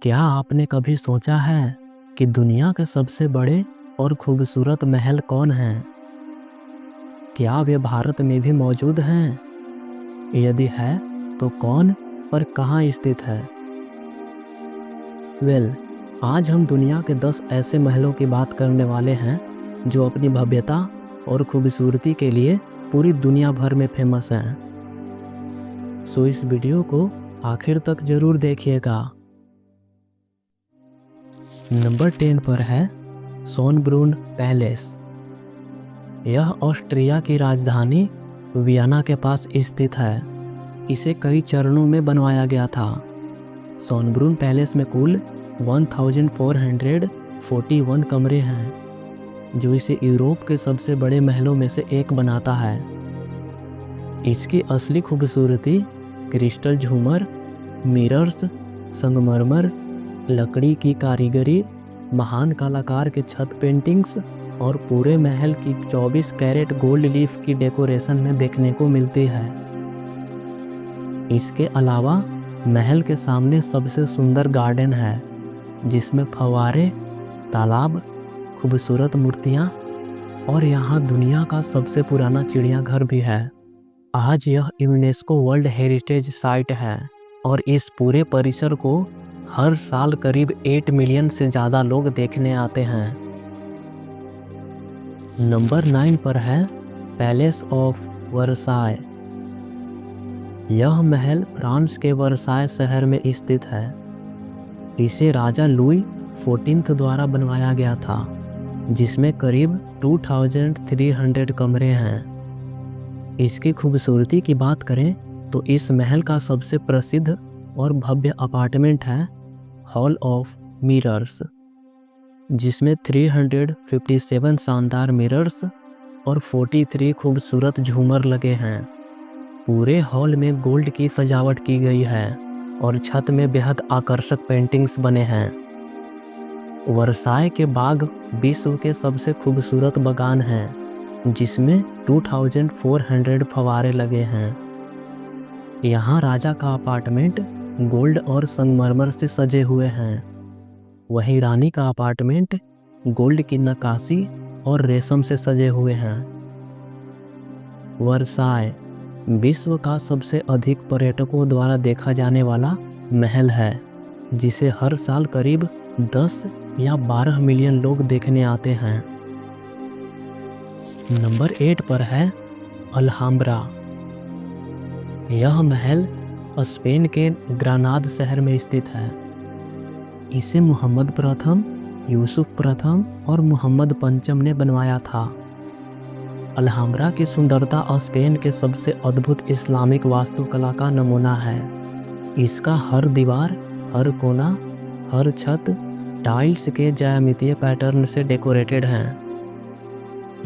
क्या आपने कभी सोचा है कि दुनिया के सबसे बड़े और खूबसूरत महल कौन हैं? क्या वे भारत में भी मौजूद हैं? यदि है तो कौन और कहाँ स्थित है? आज हम दुनिया के 10 ऐसे महलों की बात करने वाले हैं जो अपनी भव्यता और खूबसूरती के लिए पूरी दुनिया भर में फेमस हैं। सो इस वीडियो को आखिर तक जरूर देखिएगा। नंबर 10 पर है सोनब्रून पैलेस। यह ऑस्ट्रिया की राजधानी वियना के पास स्थित है। इसे कई चरणों में बनवाया गया था। सोनब्रून पैलेस में कुल 1441 कमरे हैं, जो इसे यूरोप के सबसे बड़े महलों में से एक बनाता है। इसकी असली खूबसूरती क्रिस्टल झूमर, मिरर्स, संगमरमर, लकड़ी की कारीगरी, महान कलाकार के छत पेंटिंग्स और पूरे महल की 24 कैरेट गोल्ड लीफ की डेकोरेशन में देखने को मिलती है। इसके अलावा महल के सामने सबसे सुंदर गार्डन है, जिसमें फव्वारे, तालाब, खूबसूरत मूर्तियाँ और यहाँ दुनिया का सबसे पुराना चिड़ियाघर भी है। आज यह यूनेस्को वर्ल्ड हेरिटेज साइट है और इस पूरे परिसर को हर साल करीब 8 मिलियन से ज़्यादा लोग देखने आते हैं। नंबर 9 पर है पैलेस ऑफ वर्साय। यह महल फ्रांस के वर्साय शहर में स्थित है। इसे राजा लुई 14 द्वारा बनवाया गया था, जिसमें करीब 2300 कमरे हैं। इसकी खूबसूरती की बात करें तो इस महल का सबसे प्रसिद्ध और भव्य अपार्टमेंट है हॉल ऑफ मिरर्स, जिसमें 357 शानदार मिरर्स और 43 खूबसूरत झूमर लगे हैं। पूरे हॉल में गोल्ड की सजावट की गई है और छत में बेहद आकर्षक पेंटिंग्स बने हैं। वर्साय के बाग विश्व के सबसे खूबसूरत बागान हैं, जिसमें 2400 फव्वारे लगे हैं। यहाँ राजा का अपार्टमेंट गोल्ड और संगमरमर से सजे हुए हैं, वहीं रानी का अपार्टमेंट गोल्ड की नक्काशी और रेशम से सजे हुए हैं। वर्साय विश्व का सबसे अधिक पर्यटकों द्वारा देखा जाने वाला महल है, जिसे हर साल करीब 10 या 12 मिलियन लोग देखने आते हैं। नंबर 8 पर है अल्हाम्ब्रा। यह महल स्पेन के ग्रानाद शहर में स्थित है। इसे मोहम्मद प्रथम, यूसुफ प्रथम और मोहम्मद पंचम ने बनवाया था। अल्हाम्ब्रा की सुंदरता स्पेन के सबसे अद्भुत इस्लामिक वास्तुकला का नमूना है। इसका हर दीवार, हर कोना, हर छत टाइल्स के ज्यामितीय पैटर्न से डेकोरेटेड हैं।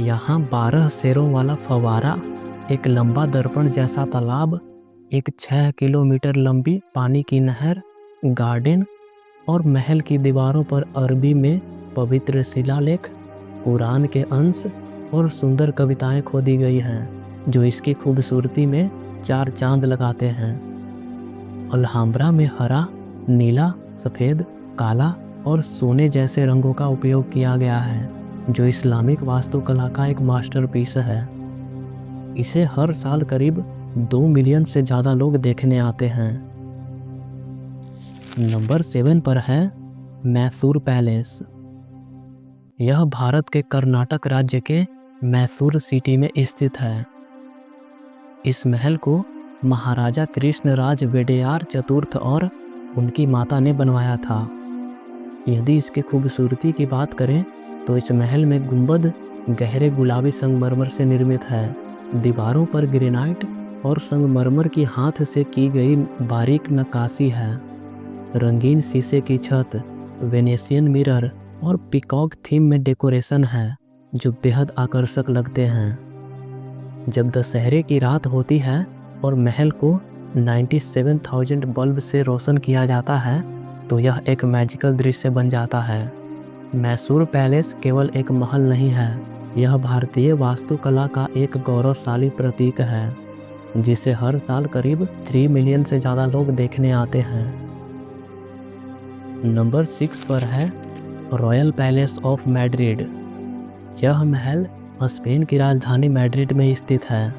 यहाँ 12 शेरों वाला फव्वारा, एक लंबा दर्पण जैसा तालाब, एक 6 किलोमीटर लंबी पानी की नहर, गार्डन और महल की दीवारों पर अरबी में पवित्र शिलालेख, कुरान के अंश और सुंदर कविताएं खोदी गई हैं, जो इसकी खूबसूरती में 4 चांद लगाते हैं। अल्हाम्ब्रा में हरा, नीला, सफ़ेद, काला और सोने जैसे रंगों का उपयोग किया गया है, जो इस्लामिक वास्तुकला का एक मास्टरपीस है। इसे हर साल करीब 2 मिलियन से ज़्यादा लोग देखने आते हैं। नंबर 7 पर है मैसूर पैलेस। यह भारत के कर्नाटक राज्य के मैसूर सिटी में स्थित है। इस महल को महाराजा कृष्णराज वेडेयार चतुर्थ और उनकी माता ने बनवाया था। यदि इसकी खूबसूरती की बात करें तो इस महल में गुंबद गहरे गुलाबी संगमरमर से निर्मित है। दीवारों पर ग्रेनाइट और संगमरमर की हाथ से की गई बारीक नक्काशी है। रंगीन शीशे की छत, वेनेशियन मिरर और पीकॉक थीम में डेकोरेशन है, जो बेहद आकर्षक लगते हैं। जब दशहरे की रात होती है और महल को 97,000 बल्ब से रोशन किया जाता है, तो यह एक मैजिकल दृश्य बन जाता है। मैसूर पैलेस केवल एक महल नहीं है, यह भारतीय वास्तुकला का एक गौरवशाली प्रतीक है, जिसे हर साल करीब 3 मिलियन से ज़्यादा लोग देखने आते हैं। नंबर 6 पर है रॉयल पैलेस ऑफ मैड्रिड। यह महल स्पेन की राजधानी मैड्रिड में स्थित है।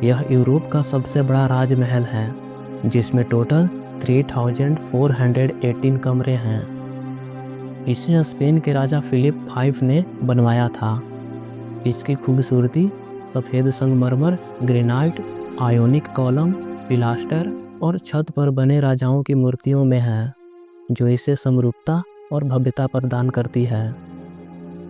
यह यूरोप का सबसे बड़ा राजमहल है, जिसमें टोटल 3418 कमरे हैं। इसे स्पेन के राजा फिलिप V ने बनवाया था। इसकी खूबसूरती सफ़ेद संगमरमर, ग्रेनाइट, आयोनिक कॉलम, पिलास्टर और छत पर बने राजाओं की मूर्तियों में है, जो इसे समरूपता और भव्यता प्रदान करती है।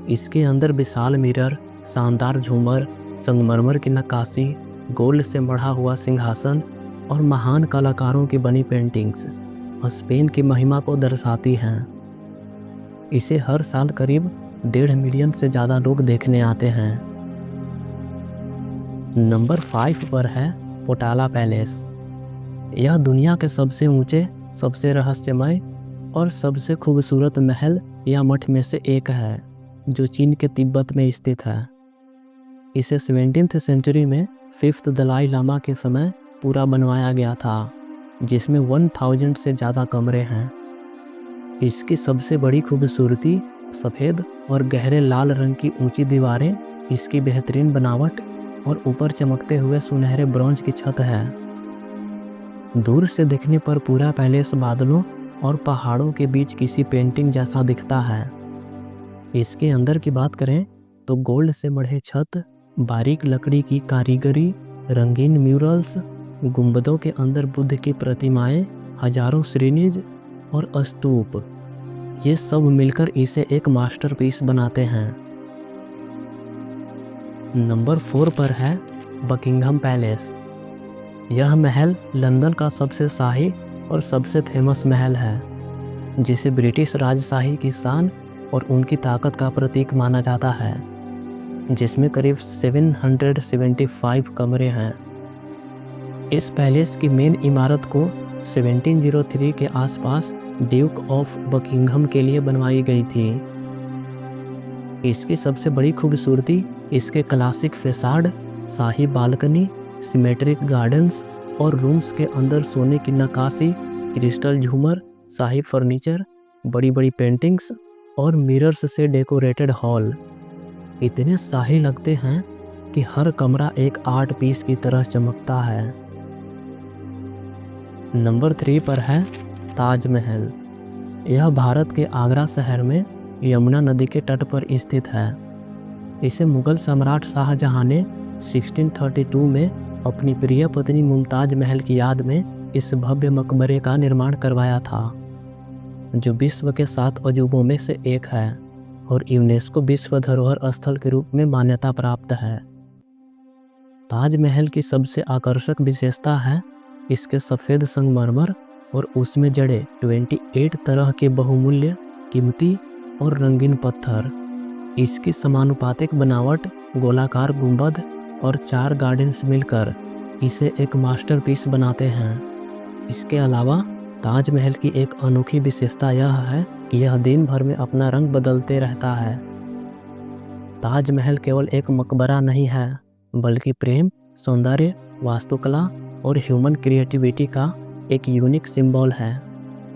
इसके अंदर विशाल मिरर, शानदार झूमर, संगमरमर की नक्काशी, गोल्ड से मढ़ा हुआ सिंहासन और महान कलाकारों की बनी पेंटिंग्स स्पेन की महिमा को दर्शाती हैं। इसे हर साल करीब 1.5 मिलियन से ज़्यादा लोग देखने आते हैं। नंबर 5 पर है पोटाला पैलेस। यह दुनिया के सबसे ऊंचे, सबसे रहस्यमय और सबसे खूबसूरत महल या मठ में से एक है, जो चीन के तिब्बत में स्थित है। इसे 17वीं सेंचुरी में 5th दलाई लामा के समय पूरा बनवाया गया था, जिसमें 1000 से ज़्यादा कमरे हैं। इसकी सबसे बड़ी खूबसूरती सफ़ेद और गहरे लाल रंग की ऊंची दीवारें, इसकी बेहतरीन बनावट और ऊपर चमकते हुए सुनहरे ब्रॉन्ज की छत है। दूर से देखने पर पूरा पैलेस बादलों और पहाड़ों के बीच किसी पेंटिंग जैसा दिखता है। इसके अंदर की बात करें तो गोल्ड से मढ़े छत, बारीक लकड़ी की कारीगरी, रंगीन म्यूरल्स, गुंबदों के अंदर बुद्ध की प्रतिमाएं, हजारों श्रीनिज और स्तूप, ये सब मिलकर इसे एक मास्टरपीस बनाते हैं। नंबर 4 पर है बकिंघम पैलेस। यह महल लंदन का सबसे शाही और सबसे फेमस महल है, जिसे ब्रिटिश राजशाही की शान और उनकी ताकत का प्रतीक माना जाता है, जिसमें करीब 775 कमरे हैं। इस पैलेस की मेन इमारत को 1703 के आसपास ड्यूक ऑफ बकिंघम के लिए बनवाई गई थी। इसकी सबसे बड़ी खूबसूरती इसके क्लासिक फैसाड, शाही बालकनी, सिमेट्रिक गार्डन्स और रूम्स के अंदर सोने की नक्काशी, क्रिस्टल झूमर, शाही फर्नीचर, बड़ी बड़ी पेंटिंग्स और मिरर्स से डेकोरेटेड हॉल इतने शाही लगते हैं कि हर कमरा एक आर्ट पीस की तरह चमकता है। नंबर 3 पर है ताजमहल। यह भारत के आगरा शहर में यमुना नदी के तट पर स्थित है। इसे मुगल सम्राट शाहजहां ने 1632 में अपनी प्रिय पत्नी मुमताज महल की याद में इस भव्य मकबरे का निर्माण करवाया था, जो विश्व के 7 अजूबों में से एक है और यूनेस्को विश्व धरोहर स्थल के रूप में मान्यता प्राप्त है। ताजमहल की सबसे आकर्षक विशेषता है इसके सफ़ेद संगमरमर और उसमें जड़े 28 तरह के बहुमूल्य, कीमती और रंगीन पत्थर। इसकी समानुपातिक बनावट, गोलाकार गुंबद और 4 गार्डन्स मिलकर इसे एक मास्टरपीस बनाते हैं। इसके अलावा ताजमहल की एक अनोखी विशेषता यह है कि यह दिन भर में अपना रंग बदलते रहता है। ताजमहल केवल एक मकबरा नहीं है, बल्कि प्रेम, सौंदर्य, वास्तुकला और ह्यूमन क्रिएटिविटी का एक यूनिक सिंबल है,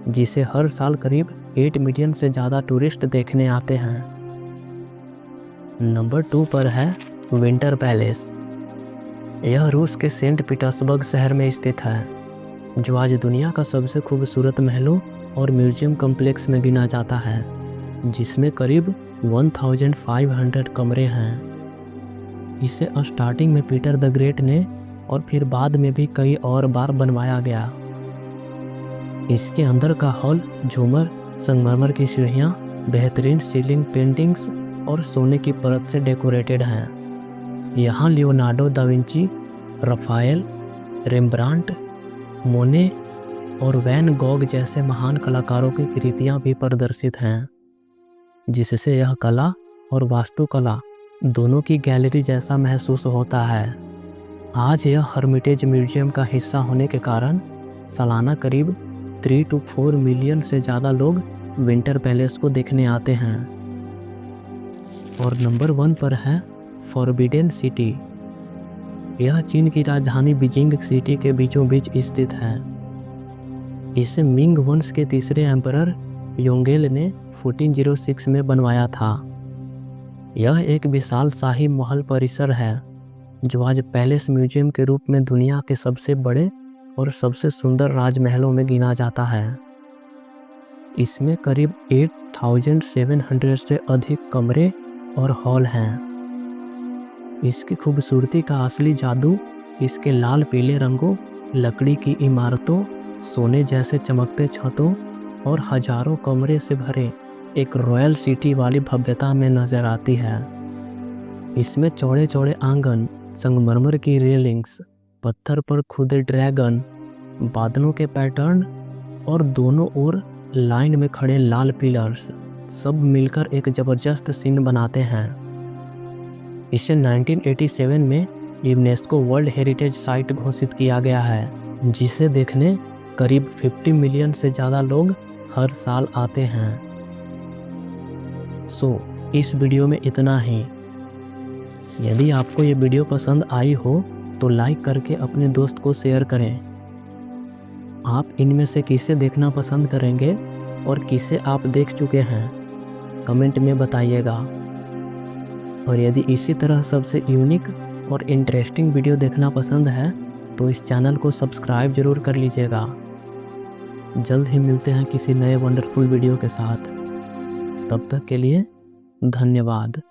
जिसे हर साल करीब 8 मिलियन से ज़्यादा टूरिस्ट देखने आते हैं। नंबर 2 पर है विंटर पैलेस। यह रूस के सेंट पीटर्सबर्ग शहर में स्थित है, जो आज दुनिया का सबसे खूबसूरत महलों और म्यूजियम कॉम्प्लेक्स में गिना जाता है, जिसमें करीब 1500 कमरे हैं। इसे स्टार्टिंग में पीटर द ग्रेट ने और फिर बाद में भी कई और बार बनवाया गया। इसके अंदर का हॉल झूमर, संगमरमर की सीढ़ियाँ, बेहतरीन सीलिंग पेंटिंग्स और सोने की परत से डेकोरेटेड हैं। यहाँ Leonardo da Vinci, Rafale, Rembrandt, मोने और वैन गॉग जैसे महान कलाकारों की कृतियाँ भी प्रदर्शित हैं, जिससे यह कला और वास्तुकला दोनों की गैलरी जैसा महसूस होता है। आज यह हर्मिटेज म्यूजियम का हिस्सा होने के कारण सालाना करीब 3 to 4 मिलियन से ज़्यादा लोग विंटर पैलेस को देखने आते हैं। और नंबर 1 पर है फॉरबिडन सिटी। यह चीन की राजधानी बीजिंग सिटी के बीचों बीच स्थित है। इसे मिंग वंश के तीसरे एम्परर योंगेल ने 1406 में बनवाया था। यह एक विशाल शाही महल परिसर है जो आज पैलेस म्यूजियम के रूप में दुनिया के सबसे बड़े और सबसे सुंदर राजमहलों में गिना जाता है। इसमें करीब 8700 से अधिक कमरे और हॉल हैं। इसकी खूबसूरती का असली जादू इसके लाल पीले रंगों, लकड़ी की इमारतों, सोने जैसे चमकते छतों और हजारों कमरे से भरे एक रॉयल सिटी वाली भव्यता में नजर आती है। इसमें चौड़े चौड़े आंगन, संगमरमर की रेलिंग्स, पत्थर पर खुदे ड्रैगन, बादलों के पैटर्न और दोनों ओर लाइन में खड़े लाल पिलर्स सब मिलकर एक जबरदस्त सीन बनाते हैं। इसे 1987 में यूनेस्को वर्ल्ड हेरिटेज साइट घोषित किया गया है, जिसे देखने करीब 50 मिलियन से ज़्यादा लोग हर साल आते हैं। इस वीडियो में इतना ही। यदि आपको ये वीडियो पसंद आई हो तो लाइक करके अपने दोस्त को शेयर करें। आप इनमें से किसे देखना पसंद करेंगे और किसे आप देख चुके हैं, कमेंट में बताइएगा। और यदि इसी तरह सबसे यूनिक और इंटरेस्टिंग वीडियो देखना पसंद है तो इस चैनल को सब्सक्राइब जरूर कर लीजिएगा। जल्द ही मिलते हैं किसी नए वंडरफुल वीडियो के साथ। तब तक के लिए धन्यवाद।